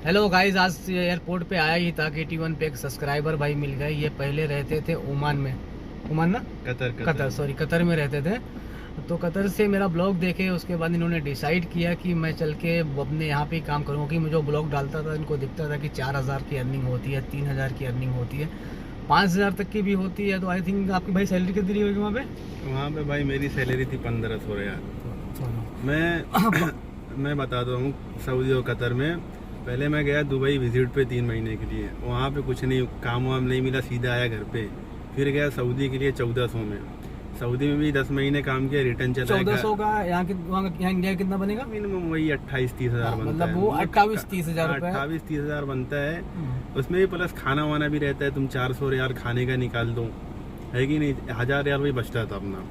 Hello guys, आज airport पे आया ही था। KT1 पे एक सब्सक्राइबर भाई मिल गए। ये पहले रहते थे ओमान में, ओमान ना कतर में रहते थे। तो कतर से मेरा ब्लॉग देखे, उसके बाद इन्होंने डिसाइड किया कि मैं चल के अपने यहाँ पे ही काम करूँगा। कि मैं जो ब्लॉग डालता था इनको दिखता था कि 4000 की अर्निंग होती है, 3000 की अर्निंग होती है, 5000 तक की भी होती है। तो आई थिंक आपकी भाई सैलरी कितनी होगी वहाँ पे? वहाँ पे भाई मेरी सैलरी थी 1500 यार। मैं बताता हूँ, सऊदी और कतर में पहले मैं गया दुबई विजिट पे 3 महीने के लिए। वहाँ पे कुछ नहीं, काम वाम नहीं मिला, सीधा आया घर पे। फिर गया सऊदी के लिए 1400 में। सऊदी में भी 10 महीने काम किया, रिटर्न चला। 1400 का यहाँ इंडिया कितना बनेगा? मिनिमम वही 28-30 हजार बनता मतलब है। वो 28-30 हजार 28-30 हजार बनता है। उसमें भी प्लस खाना वाना भी रहता है। तुम 400 रियाल खाने का निकाल दो, है कि नहीं, 1000 रियाल वही बचता था अपना।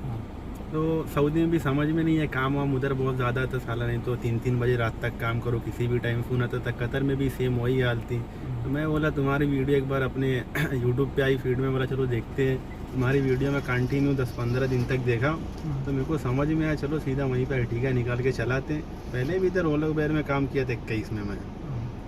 तो सऊदी में भी समझ में नहीं है, काम वाम उधर बहुत ज़्यादा था साला। नहीं तो 3-3 बजे रात तक काम करो, किसी भी टाइम फोन आता था। कतर में भी सेम वही हाल थी। तो मैं बोला तुम्हारी वीडियो एक बार अपने यूट्यूब पे आई फीड में, बोला चलो देखते हैं। तुम्हारी वीडियो में कंटिन्यू 10-15 दिन तक देखा तो मेरे को समझ में आया, चलो सीधा वहीं पर अर्टिगा निकाल के चलाते हैं। पहले भी इधर ओलोबेर में काम किया था 21 में मैं,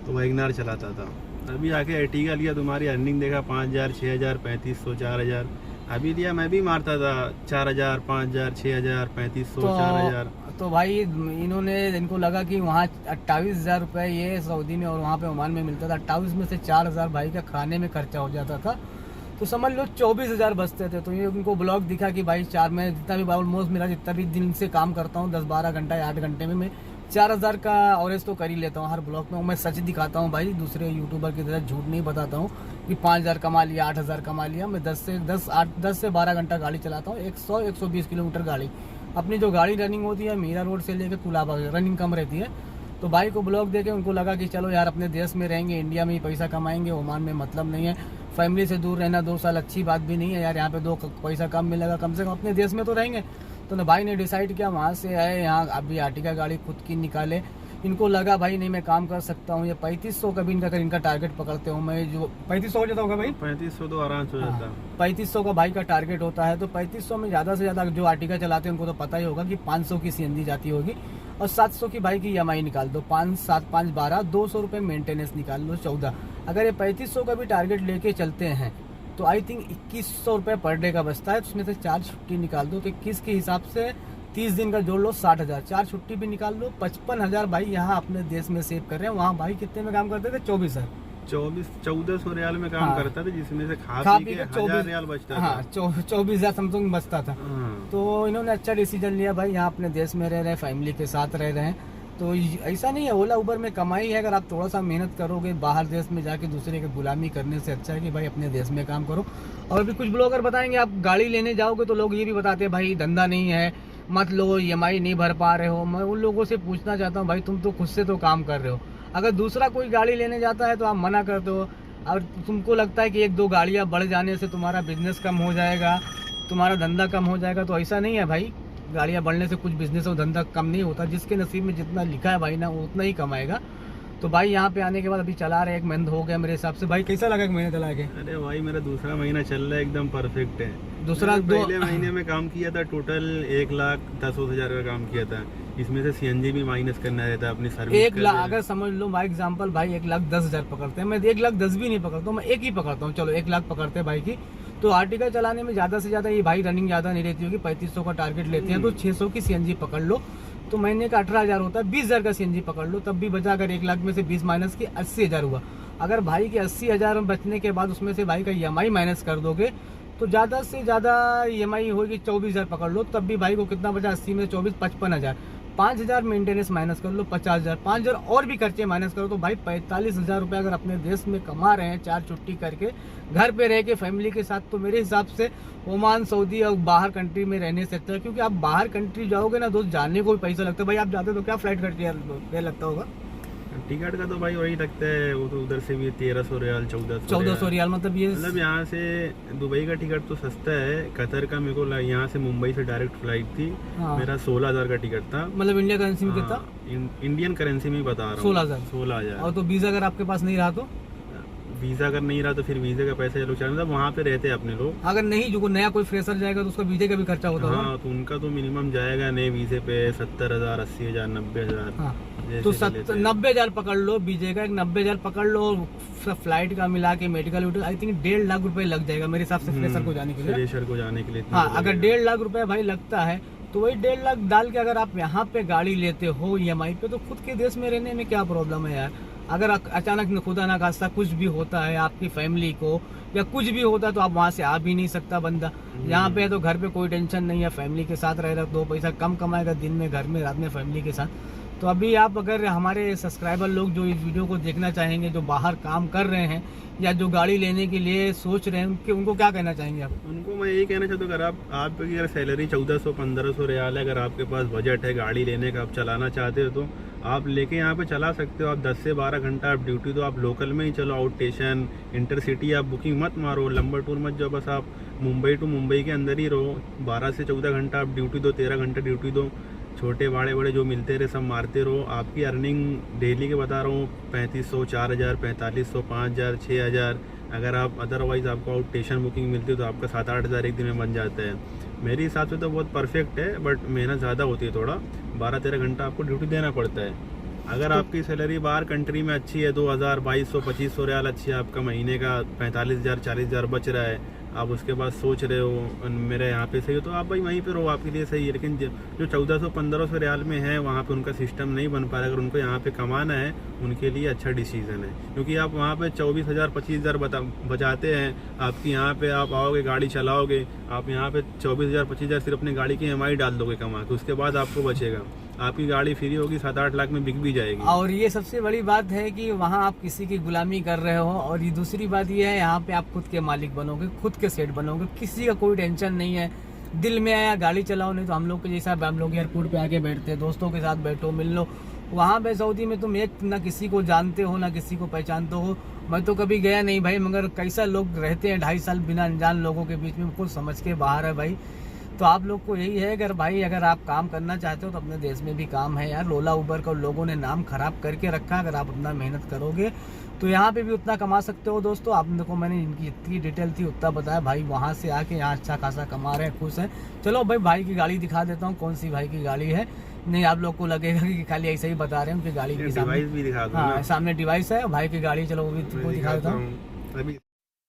तो वैगनार चलाता था। अभी आके अर्टिगा लिया, तुम्हारी अर्निंग देखा 5000, 6000, 3500, 4000। अभी लिया मैं भी मारता था 4000, 5000, 6000, 3500, 4000। तो भाई इनको लगा कि वहाँ 28,000 रुपये ये सऊदी में और वहाँ पे ओमान में मिलता था। 28 में से 4000 भाई का खाने में खर्चा हो जाता था। तो समझ लो 24,000 बचते थे। तो ये उनको ब्लॉग दिखा कि भाई मैं जितना भी ऑलमोस्ट मेरा जितना भी दिन से काम करता हूँ 10-12 घंटा या 8 घंटे में मैं 4000 का एवरेज तो कर ही लेता हूँ हर ब्लॉग में। मैं सच दिखाता हूँ भाई, दूसरे यूट्यूबर की तरह झूठ नहीं बताता हूँ कि 5000 कमा लिया, 8000 कमा लिया। मैं 10 से 12 घंटा गाड़ी चलाता हूँ, 100-120 किलोमीटर गाड़ी। अपनी जो गाड़ी रनिंग होती है मीरा रोड से लेकर कुलाबा, रनिंग कम रहती है। तो भाई को ब्लॉग देके उनको लगा कि चलो यार अपने देश में रहेंगे, इंडिया में ही पैसा कमाएंगे, ओमान में मतलब नहीं है। फैमिली से दूर रहना 2 साल अच्छी बात भी नहीं है यार। यहाँ पे 2 पैसा कम मिलेगा, कम से कम अपने देश में तो रहेंगे। तो ना भाई ने डिसाइड किया, वहाँ से आए यहाँ, अभी आर्टिका गाड़ी खुद की निकाले। इनको लगा भाई नहीं मैं काम कर सकता हूँ। ये 3500 का भी इनका टारगेट पकड़ते हूँ मैं, जो 3500 हो जाता होगा भाई, 3500 तो आराम से हो जाता है। 3500 का भाई का टारगेट होता है। तो 3500 में ज़्यादा से ज़्यादा जो आर्टिका चलाते हैं उनको तो पता ही होगा कि 500 की CNG जाती होगी और 700 की भाई की EMI निकाल दो। 5, 7, 5, 12, 200 रुपये मेंटेनेंस निकाल लो, 14। अगर ये 3500 का भी टारगेट लेके चलते हैं तो आई थिंक 2100 रुपये पर डे का बचता है। तो उसमें से 4 छुट्टी निकाल दो तो 21 के हिसाब से 30 दिन का जोड़ लो, 60,000। 4 छुट्टी भी निकाल लो, 55,000 भाई यहाँ अपने देश में सेव कर रहे हैं। वहाँ भाई कितने में काम करते थे? 1400 रियाल में काम करता था, जिसमें से खा पी के 1000 रियाल बचता था। हाँ, 24,000 समथिंग बचता था। तो इन्होंने अच्छा डिसीजन लिया भाई, यहाँ अपने देश में रह रहे हैं, फैमिली के साथ रह रहे हैं। तो ऐसा नहीं है ओला उबर में कमाई है। अगर आप थोड़ा सा मेहनत करोगे, बाहर देश में जाके दूसरे की गुलामी करने से अच्छा है कि भाई अपने देश में काम करो। और भी कुछ ब्लॉगर बताएंगे, आप गाड़ी लेने जाओगे तो लोग ये भी बताते हैं भाई धंधा नहीं है, मत लो, EMI नहीं भर पा रहे हो। मैं उन लोगों से पूछना चाहता हूँ भाई तुम तो खुद से तो काम कर रहे हो। अगर दूसरा कोई गाड़ी लेने जाता है तो आप मना करते हो और तुमको लगता है कि 1-2 गाड़ियाँ बढ़ जाने से तुम्हारा बिजनेस कम हो जाएगा, तुम्हारा धंधा कम हो जाएगा। तो ऐसा नहीं है भाई, गाड़ियाँ बढ़ने से कुछ बिजनेस और धंधा कम नहीं होता। जिसके नसीब में जितना लिखा है भाई ना, वो उतना ही कमाएगा। तो भाई यहाँ पे आने के बाद अभी चला रहे 1 महीना हो गया मेरे हिसाब से। भाई कैसा लगा 1 महीना चला के? अरे भाई मेरा दूसरा महीना चल रहा है, एकदम परफेक्ट है। पहले महीने में काम किया था टोटल 1,10,000 का काम किया था। इसमें से CNG भी माइनस करना रहता है अपनी सर्विस। 1 लाख अगर समझ लो भाई एग्जाम्पल, भाई 1,10,000 पकड़ते हैं। मैं 1,10,000 भी नहीं पकड़ता हूँ, मैं 1 ही पकड़ता हूँ। चलो 1 लाख पकड़ते हैं भाई की। तो आर्टिका चलाने में ज़्यादा से ज़्यादा ये भाई रनिंग ज़्यादा नहीं रहती होगी, 3500 का टारगेट लेते हैं। तो 600 की CNG पकड़ लो तो महीने का 18,000 होता है। 20,000 का CNG पकड़ लो तब भी बचा। अगर 1 लाख में से 20 माइनस की 80,000 हुआ। अगर भाई के 80,000 में बचने के बाद उसमें से भाई का EMI माइनस कर दोगे तो ज़्यादा से ज़्यादा EMI होगी 24,000 पकड़ लो, तब भी भाई को कितना बचा? 80 में 24, 55,000। 5,000 मेंटेनेंस माइनस कर लो, 50,000। 5,000 और भी खर्चे माइनस करो तो भाई 45,000 रुपये अगर अपने देश में कमा रहे हैं 4 छुट्टी करके, घर पे रह के फैमिली के साथ, तो मेरे हिसाब से ओमान, सऊदी और बाहर कंट्री में रहने से अच्छा है। क्योंकि आप बाहर कंट्री जाओगे ना दोस्त, जाने को भी पैसा लगता है। भाई आप जाते तो क्या फ्लाइट का टिकट लगता होगा? टिकट का तो भाई वही लगता है, वो तो उधर से भी 1300 रियाल, 1400 रियाल। मतलब यहाँ से दुबई का टिकट तो सस्ता है। कतर का मेरे को यहाँ से मुंबई से डायरेक्ट फ्लाइट थी। मेरा 16,000 का टिकट था। मतलब इंडिया करेंसी में कितना? इंडियन करेंसी में बता रहा हूँ, 16,000। और तो वीजा अगर आपके पास नहीं रहा तो? वीजा अगर नहीं रहा तो फिर वीजे का पैसा ये लोग चाहे, मतलब वहाँ पे रहते हैं अपने लोग। अगर नहीं, जो नया कोई फ्रेशर जाएगा तो उसका वीजे का भी खर्चा होता है। हाँ, तो उनका तो मिनिमम जाएगा नए वीजे पे 70,000, 80,000, 90,000। तो जैसे लेते हैं। 90,000 पकड़ लो, बीजे का एक 90,000 पकड़ लो, फ्लाइट का मिला के मेडिकल आई थिंक 1.5 लाख रुपए लग जाएगा मेरे हिसाब से फ्रेशर को जाने के लिए। फ्रेशर को जाने के लिए इतना हाँ, तो अगर लगेगा। 1.5 लाख रुपए भाई लगता है तो वही 1.5 लाख डाल के अगर आप यहाँ पे गाड़ी लेते हो EMI पे, तो खुद के देश में रहने में क्या प्रॉब्लम है यार। अगर अचानक खुदा ना खास्ता कुछ भी होता है आपकी फैमिली को या कुछ भी होता है तो आप वहाँ से आ भी नहीं सकता बंदा। यहाँ पे है तो घर पे कोई टेंशन नहीं है, फैमिली के साथ रहेगा, 2 पैसा कम कमाएगा दिन में घर में, रात में फैमिली के साथ। तो अभी आप अगर हमारे सब्सक्राइबर लोग जो इस वीडियो को देखना चाहेंगे, जो बाहर काम कर रहे हैं या जो गाड़ी लेने के लिए सोच रहे हैं, उनको क्या कहना चाहेंगे आप? उनको मैं यही कहना चाहता हूँ, अगर आपकी अगर सैलरी 1400-1500 रियाल है, अगर आपके पास बजट है गाड़ी लेने का, आप चलाना चाहते हो तो आप लेके यहाँ पे चला सकते हो। आप 10 से 12 घंटा आप ड्यूटी दो, आप लोकल में ही चलो, आउट स्टेशन इंटरसिटी आप बुकिंग मत मारो, लंबा टूर मत जाओ, बस आप मुंबई टू मुंबई के अंदर ही रहो। 12 से 14 घंटा आप ड्यूटी दो, 13 घंटा ड्यूटी दो, छोटे बड़े जो मिलते रहे सब मारते रहो। आपकी अर्निंग डेली के बता रहा हूँ 3500, 4000, 4500, 5000, 6000। अगर आप अदरवाइज़ आपको आउट स्टेशन बुकिंग मिलती है तो आपका 7-8 हज़ार एक दिन में बन जाता है। मेरे हिसाब से तो बहुत परफेक्ट है, बट मेहनत ज़्यादा होती है थोड़ा, 12-13 घंटा आपको ड्यूटी देना पड़ता है। अगर आपकी सैलरी बाहर कंट्री में अच्छी है, 2000, 2200, 2500 रियाल अच्छी है, आपका महीने का 45,000, 40,000 बच रहा है, आप उसके बाद सोच रहे हो मेरा यहाँ पे सही हो, तो आप भाई वहीं पे रहो, आपके लिए सही है। लेकिन जो 1400-1500 रियाल में है वहाँ पे उनका सिस्टम नहीं बन पा रहा। अगर उनको यहाँ पे कमाना है उनके लिए अच्छा डिसीजन है, क्योंकि आप वहाँ पे 24,000, 25,000 बचाते हैं। आपकी यहाँ पे आप आओगे, गाड़ी चलाओगे, आप यहाँ पे 24,000, 25,000 सिर्फ अपनी गाड़ी की EMI डाल दोगे कमा के, उसके बाद आपको बचेगा, आपकी गाड़ी फ्री होगी, 7-8 लाख में बिक भी जाएगी। और ये सबसे बड़ी बात है कि वहाँ आप किसी की गुलामी कर रहे हो, और ये दूसरी बात ये है यहाँ पे आप खुद के मालिक बनोगे, खुद के सेठ बनोगे, किसी का कोई टेंशन नहीं है। दिल में आया गाड़ी चलाओ, नहीं तो हम लोग के जैसा हम लोग एयरपोर्ट पे आके बैठते हैं, दोस्तों के साथ बैठो, मिल लो। वहाँ पे सऊदी में तुम एक ना किसी को जानते हो ना किसी को पहचानते हो। मैं तो कभी गया नहीं भाई, मगर कैसा लोग रहते हैं 2.5 साल बिना अनजान लोगों के बीच में, कुछ समझ के बाहर है भाई। तो आप लोग को यही है, अगर आप काम करना चाहते हो तो अपने देश में भी काम है यार। ओला उबर का लोगों ने नाम खराब करके रखा, अगर आप उतना मेहनत करोगे तो यहाँ पे भी उतना कमा सकते हो। दोस्तों आप देखो, मैंने इनकी इतनी डिटेल थी उतना बताया। भाई वहाँ से आके यहाँ अच्छा खासा कमा रहे हैं, खुश हैं। चलो भाई की गाड़ी दिखा देता हूँ, कौन सी भाई की गाड़ी है। नहीं आप लोग को लगेगा कि खाली ऐसे ही बता रहे हैं, उनकी गाड़ी की सामने भी दिखा दो हाँ ना। सामने डिवाइस है भाई की गाड़ी। चलो वो भी दिखा देता हूँ। अभी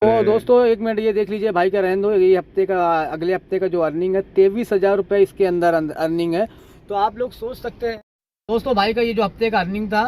तो दोस्तों 1 मिनट ये देख लीजिए, भाई का रहने दो। ये हफ्ते का, अगले हफ्ते का जो अर्निंग है 23,000 रुपये इसके अंदर अर्निंग है। तो आप लोग सोच सकते हैं दोस्तों, भाई का ये जो हफ्ते का अर्निंग था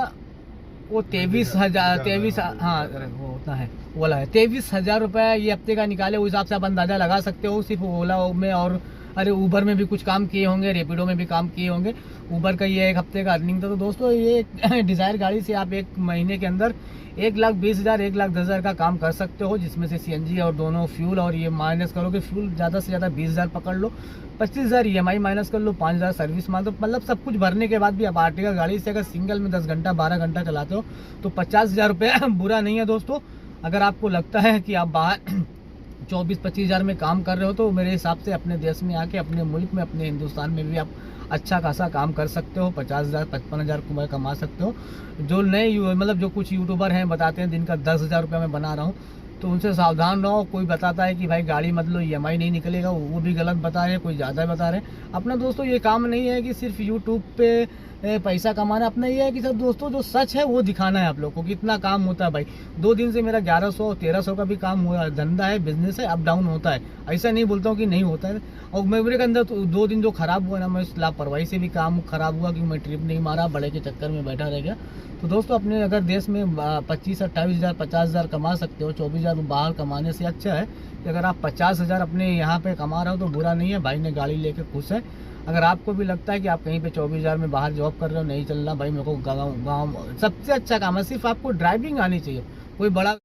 वो 23,000 हाँ वो उतना है, ओला है 23,000 रुपये ये हफ्ते का निकाले। उस हिसाब से आप अंदाजा लगा सकते हो। सिर्फ ओला में और ऊबर में भी कुछ काम किए होंगे, रेपिडो में भी काम किए होंगे। ऊबर का ये 1 हफ्ते का अर्निंग था। तो दोस्तों ये डिज़ायर गाड़ी से आप 1 महीने के अंदर 1,20,000, 1,10,000 का काम कर सकते हो, जिसमें से CNG और दोनों फ्यूल और ये माइनस करोगे। फ्यूल ज़्यादा से ज़्यादा 20,000 पकड़ लो, 25,000 EMI माइनस कर लो, 5,000 सर्विस मान लो। मतलब सब कुछ भरने के बाद भी आप आर्टिका गाड़ी से अगर सिंगल में 10 घंटा 12 घंटा चलाते हो तो 50,000 रुपये बुरा नहीं है दोस्तों। अगर आपको लगता है कि आप बाहर 24-25,000 में काम कर रहे हो तो मेरे हिसाब से अपने देश में आके, अपने मुल्क में, अपने हिंदुस्तान में भी आप अच्छा खासा काम कर सकते हो। 50,000 55,000 कमा सकते हो। जो नए मतलब जो कुछ यूट्यूबर हैं बताते हैं दिन का 10,000 रुपये मैं बना रहा हूँ, तो उनसे सावधान रहो। कोई बताता है कि भाई गाड़ी मतलब EMI नहीं निकलेगा, वो भी गलत बता रहे हैं, कोई ज़्यादा बता रहे हैं। अपना दोस्तों ये काम नहीं है कि सिर्फ यूट्यूब पे पैसा कमाना। अपना ये है कि सब दोस्तों जो सच है वो दिखाना है आप लोग को, कितना काम होता है भाई। 2 दिन से मेरा 1100-1300 का भी काम हुआ, धंधा है, बिजनेस है, अप डाउन होता है। ऐसा नहीं बोलता हूँ कि नहीं होता है। और मेरे के अंदर तो 2 दिन जो खराब हुआ ना, मैं लापरवाही से भी काम खराब हुआ कि मैं ट्रिप नहीं मारा, बड़े के चक्कर में बैठा रह गया। तो दोस्तों अपने अगर देश में 25-28,000 50,000 कमा सकते हो, 24,000 बाहर कमाने से अच्छा है कि अगर आप 50,000 अपने यहाँ पे कमा रहे हो तो बुरा नहीं है। भाई ने गाड़ी लेके खुश है। अगर आपको भी लगता है कि आप कहीं पे 24,000 में बाहर जॉब कर रहे हो, नहीं चल रहा भाई, मेरे को गाँव सबसे अच्छा काम है। सिर्फ आपको ड्राइविंग आनी चाहिए, कोई बड़ा